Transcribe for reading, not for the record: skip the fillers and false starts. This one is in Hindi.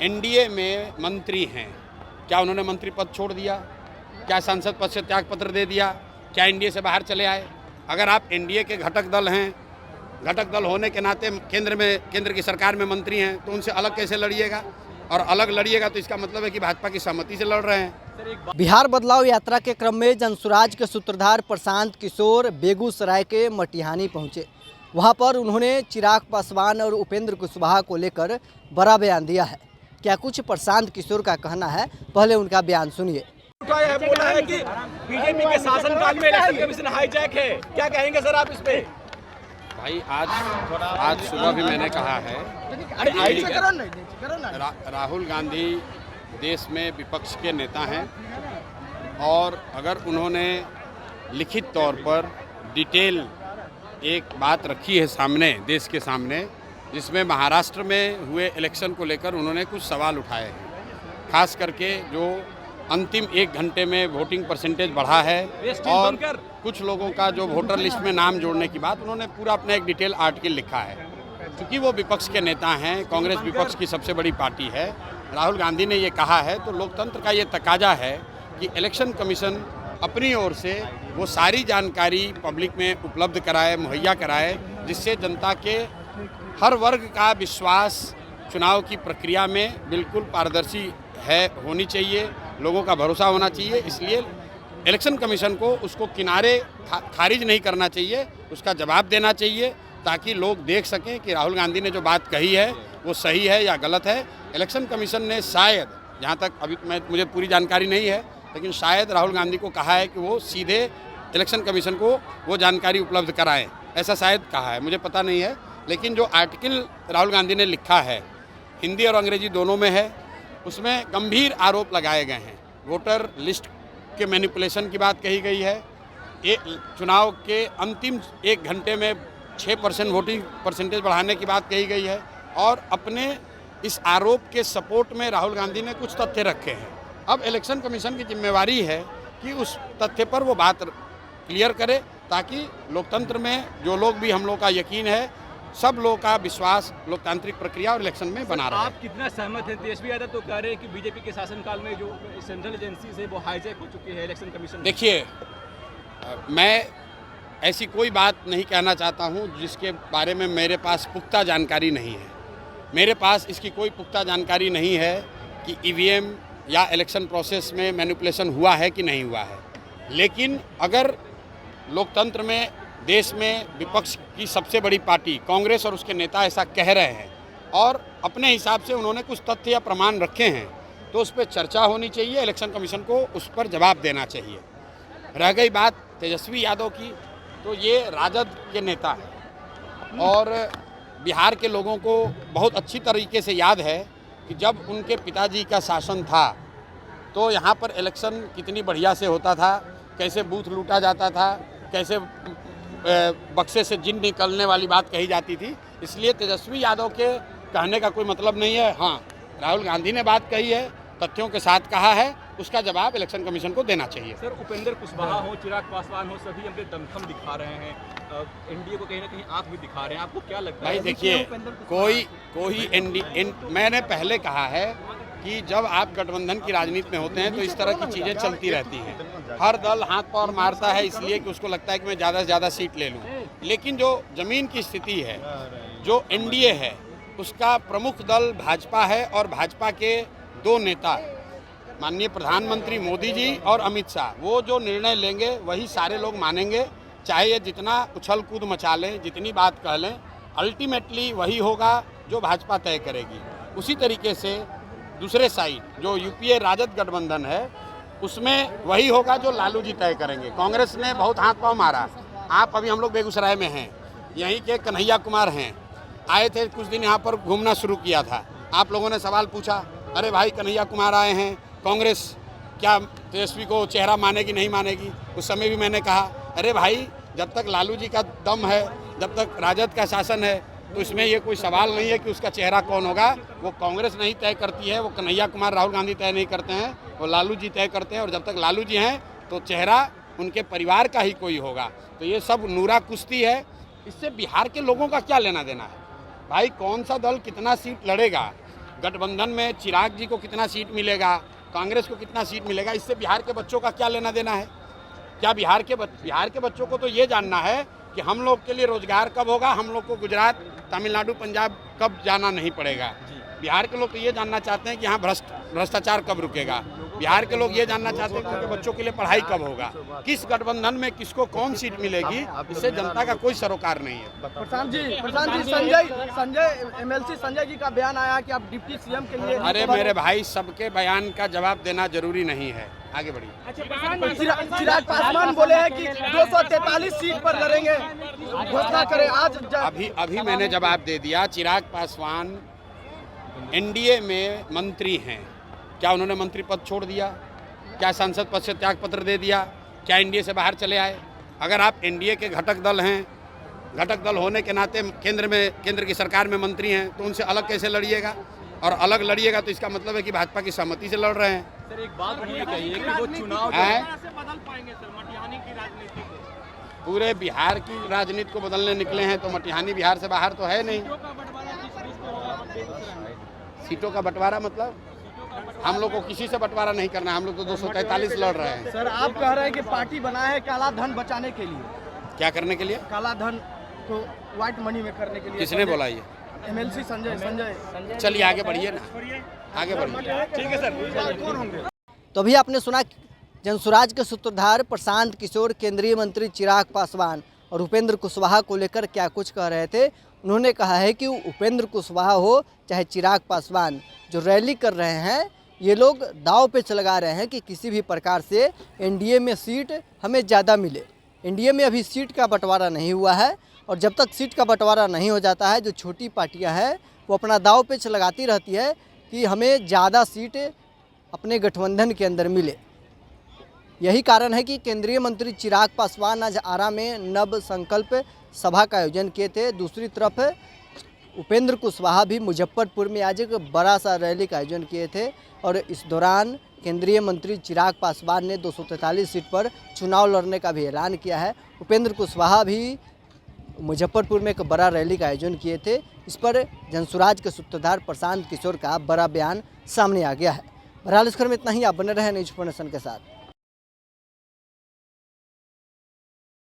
एनडीए में मंत्री हैं, क्या उन्होंने मंत्री पद छोड़ दिया? क्या सांसद पद से त्याग पत्र दे दिया? क्या एनडीए से बाहर चले आए? अगर आप एनडीए के घटक दल हैं, घटक दल होने के नाते केंद्र की सरकार में मंत्री हैं, तो उनसे अलग कैसे लड़िएगा? और अलग लड़िएगा तो इसका मतलब है कि भाजपा की सहमति से लड़ रहे हैं। बिहार बदलाव यात्रा के क्रम में जनसुराज के सूत्रधार प्रशांत किशोर बेगूसराय के मटिहानी पहुंचे। वहां पर उन्होंने चिराग पासवान और उपेंद्र कुशवाहा को लेकर बड़ा बयान दिया है। क्या कुछ प्रशांत किशोर का कहना है, पहले उनका बयान सुनिए। बोला है कि बीजेपी के शासनकाल में इलेक्शन कमीशन हाईजैक है, क्या कहेंगे सर आप इस पे? भाई आज सुबह भी मैंने कहा है, राहुल गांधी देश में विपक्ष के नेता हैं और अगर उन्होंने लिखित तौर पर डिटेल एक बात रखी है सामने, देश के सामने, जिसमें महाराष्ट्र में हुए इलेक्शन को लेकर उन्होंने कुछ सवाल उठाए हैं, खास करके जो अंतिम 1 घंटे में वोटिंग परसेंटेज बढ़ा है और कुछ लोगों का जो वोटर लिस्ट में नाम जोड़ने की बात, उन्होंने पूरा अपना एक डिटेल आर्टिकल लिखा है। क्योंकि वो विपक्ष के नेता हैं, कांग्रेस विपक्ष की सबसे बड़ी पार्टी है, राहुल गांधी ने ये कहा है, तो लोकतंत्र का ये तकाजा है कि इलेक्शन कमीशन अपनी ओर से वो सारी जानकारी पब्लिक में उपलब्ध कराए, मुहैया कराए, जिससे जनता के हर वर्ग का विश्वास चुनाव की प्रक्रिया में बिल्कुल पारदर्शी है, होनी चाहिए, लोगों का भरोसा होना चाहिए। इसलिए इलेक्शन कमीशन को उसको किनारे खारिज नहीं करना चाहिए, उसका जवाब देना चाहिए, ताकि लोग देख सकें कि राहुल गांधी ने जो बात कही है वो सही है या गलत है। इलेक्शन कमीशन ने शायद, जहाँ तक अभी मुझे पूरी जानकारी नहीं है, लेकिन शायद राहुल गांधी को कहा है कि वो सीधे इलेक्शन कमीशन को वो जानकारी उपलब्ध कराएं, ऐसा शायद कहा है, मुझे पता नहीं है। लेकिन जो आर्टिकल राहुल गांधी ने लिखा है, हिंदी और अंग्रेजी दोनों में है, उसमें गंभीर आरोप लगाए गए हैं। वोटर लिस्ट के मैनिपुलेशन की बात कही गई है, चुनाव के अंतिम 1 घंटे में 6% वोटिंग परसेंटेज बढ़ाने की बात कही गई है और अपने इस आरोप के सपोर्ट में राहुल गांधी ने कुछ तथ्य रखे हैं। अब इलेक्शन कमीशन की जिम्मेवारी है कि उस तथ्य पर वो बात क्लियर करे, ताकि लोकतंत्र में जो लोग भी हम लोग का यकीन है, सब लोगों का विश्वास लोकतांत्रिक प्रक्रिया और इलेक्शन में बना रहा है। आप कितना सहमत हैं? तेजस्वी यादव तो कह रहे हैं कि बीजेपी के शासनकाल में जो सेंट्रल एजेंसी से वो हाईजैक हो चुकी है इलेक्शन कमीशन। देखिए, मैं ऐसी कोई बात नहीं कहना चाहता हूं जिसके बारे में मेरे पास पुख्ता जानकारी नहीं है। मेरे पास इसकी कोई पुख्ता जानकारी नहीं है कि ईवीएम या इलेक्शन प्रोसेस में मैनिपुलेशन हुआ है कि नहीं हुआ है। लेकिन अगर लोकतंत्र में, देश में विपक्ष की सबसे बड़ी पार्टी कांग्रेस और उसके नेता ऐसा कह रहे हैं और अपने हिसाब से उन्होंने कुछ तथ्य या प्रमाण रखे हैं, तो उस पर चर्चा होनी चाहिए, इलेक्शन कमीशन को उस पर जवाब देना चाहिए। रह गई बात तेजस्वी यादव की, तो ये राजद के नेता हैं और बिहार के लोगों को बहुत अच्छी तरीके से याद है कि जब उनके पिताजी का शासन था तो यहाँ पर इलेक्शन कितनी बढ़िया से होता था, कैसे बूथ लूटा जाता था, कैसे बक्से से जिन निकलने वाली बात कही जाती थी। इसलिए तेजस्वी यादव के कहने का कोई मतलब नहीं है। हाँ, राहुल गांधी ने बात कही है, तथ्यों के साथ कहा है, उसका जवाब इलेक्शन कमीशन को देना चाहिए। सर, उपेंद्र कुशवाहा हो, चिराग पासवान हो, सभी अपने दमखम दिखा रहे हैं, एनडीए को कहीं ना कहीं आंख भी दिखा रहे हैं। आपको क्या लगता है? भाई देखिए, कोई मैंने पहले कहा है कि जब आप गठबंधन की राजनीति में होते हैं तो इस तरह की चीज़ें चलती रहती हैं। हर दल हाथ पांव मारता है इसलिए कि उसको लगता है कि मैं ज़्यादा से ज़्यादा सीट ले लूँ। लेकिन जो ज़मीन की स्थिति है, जो एनडीए है, उसका प्रमुख दल भाजपा है और भाजपा के 2 नेता, माननीय प्रधानमंत्री मोदी जी और अमित शाह, वो जो निर्णय लेंगे वही सारे लोग मानेंगे, चाहे ये जितना उछल कूद मचा लें, जितनी बात कह लें, अल्टीमेटली वही होगा जो भाजपा तय करेगी। उसी तरीके से दूसरे साइड जो यूपीए राजद गठबंधन है, उसमें वही होगा जो लालू जी तय करेंगे। कांग्रेस ने बहुत हाथ पांव मारा। आप अभी हम लोग बेगूसराय में हैं, यहीं के कन्हैया कुमार हैं, आए थे कुछ दिन यहाँ पर घूमना शुरू किया था। आप लोगों ने सवाल पूछा, अरे भाई कन्हैया कुमार आए हैं, कांग्रेस क्या तेजस्वी को चेहरा मानेगी नहीं मानेगी? उस समय भी मैंने कहा, अरे भाई जब तक लालू जी का दम है, जब तक राजद का शासन है, तो इसमें ये कोई सवाल नहीं है कि उसका चेहरा कौन होगा। वो कांग्रेस नहीं तय करती है, वो कन्हैया कुमार राहुल गांधी तय नहीं करते हैं, वो लालू जी तय करते हैं। और जब तक लालू जी हैं तो चेहरा उनके परिवार का ही कोई होगा। तो ये सब नूरा कुश्ती है, इससे बिहार के लोगों का क्या लेना देना है? भाई कौन सा दल कितना सीट लड़ेगा, गठबंधन में चिराग जी को कितना सीट मिलेगा, कांग्रेस को कितना सीट मिलेगा, इससे बिहार के बच्चों का क्या लेना देना है? क्या बिहार के बच्चों को तो ये जानना है कि हम लोग के लिए रोजगार कब होगा, हम लोग को गुजरात, तमिलनाडु, पंजाब कब जाना नहीं पड़ेगा। बिहार के लोग तो ये जानना चाहते हैं कि यहाँ भ्रष्टाचार कब रुकेगा। बिहार के लोग ये जानना चाहते हैं कि उनके बच्चों के लिए पढ़ाई कब होगा। किस गठबंधन में किसको कौन सीट मिलेगी, इससे जनता का कोई सरोकार नहीं है। प्रशांत जी संजय एमएलसी संजय जी का बयान आया कि आप डिप्टी सीएम के लिए। अरे मेरे भाई, सबके बयान का जवाब देना जरूरी नहीं है। आगे बढ़िए। चिराग पासवान बोले हैं कि 243 सीट पर लड़ेंगे, घोषणा करें आज। अभी मैंने जवाब दे दिया। चिराग पासवान एनडीए में मंत्री हैं, क्या उन्होंने मंत्री पद छोड़ दिया? क्या सांसद पद से त्याग पत्र दे दिया? क्या एनडीए से बाहर चले आए? अगर आप एनडीए के घटक दल हैं, घटक दल होने के नाते केंद्र की सरकार में मंत्री हैं, तो उनसे अलग कैसे लड़िएगा? और अलग लड़िएगा तो इसका मतलब है कि भाजपा की सहमति से लड़ रहे हैं। सर एक बात उन्होंने कही है कि वो चुनाव बदल पाएंगे सर मटिहानी की राजनीति को। पूरे बिहार की राजनीति को बदलने निकले हैं, तो मटिहानी बिहार से बाहर तो है नहीं। सीटों का बंटवारा मतलब हम लोग को किसी से बंटवारा नहीं करना है, हम लोग तो 243 लड़ रहे हैं। सर आप कह रहे हैं कि पार्टी बना है काला धन बचाने के लिए। क्या करने के लिए? काला धन को व्हाइट मनी में करने के लिए। किसने बोला ये? एमएलसी संजय। चलिए आगे बढ़िए ना, आगे बढ़िए। ठीक है सर। तो अभी आपने सुना जनसुराज के सूत्रधार प्रशांत किशोर केंद्रीय मंत्री चिराग पासवान और उपेंद्र कुशवाहा को लेकर क्या कुछ कह रहे थे। उन्होंने कहा है कि उपेंद्र कुशवाहा हो चाहे चिराग पासवान, जो रैली कर रहे हैं, ये लोग दांव पे लगा रहे हैं कि किसी भी प्रकार से एनडीए में सीट हमें ज़्यादा मिले। एनडीए में अभी सीट का बंटवारा नहीं हुआ है, और जब तक सीट का बंटवारा नहीं हो जाता है, जो छोटी पार्टियां हैं वो अपना दांव पेच लगाती रहती है कि हमें ज़्यादा सीट अपने गठबंधन के अंदर मिले। यही कारण है कि केंद्रीय मंत्री चिराग पासवान आज आरा में नव संकल्प सभा का आयोजन किए थे। दूसरी तरफ उपेंद्र कुशवाहा भी मुजफ्फरपुर में आज एक बड़ा सा रैली का आयोजन किए थे, और इस दौरान केंद्रीय मंत्री चिराग पासवान ने 243 सीट पर चुनाव लड़ने का भी ऐलान किया है। उपेंद्र कुशवाहा भी मुजफ्फरपुर में एक बड़ा रैली का आयोजन किए थे। इस पर जनसुराज के सूत्रधार प्रशांत किशोर का बड़ा बयान सामने आ गया है। बहरहाल इस खबर में इतना ही। आप बने रहे न्यूज़ 24 नेशन के साथ।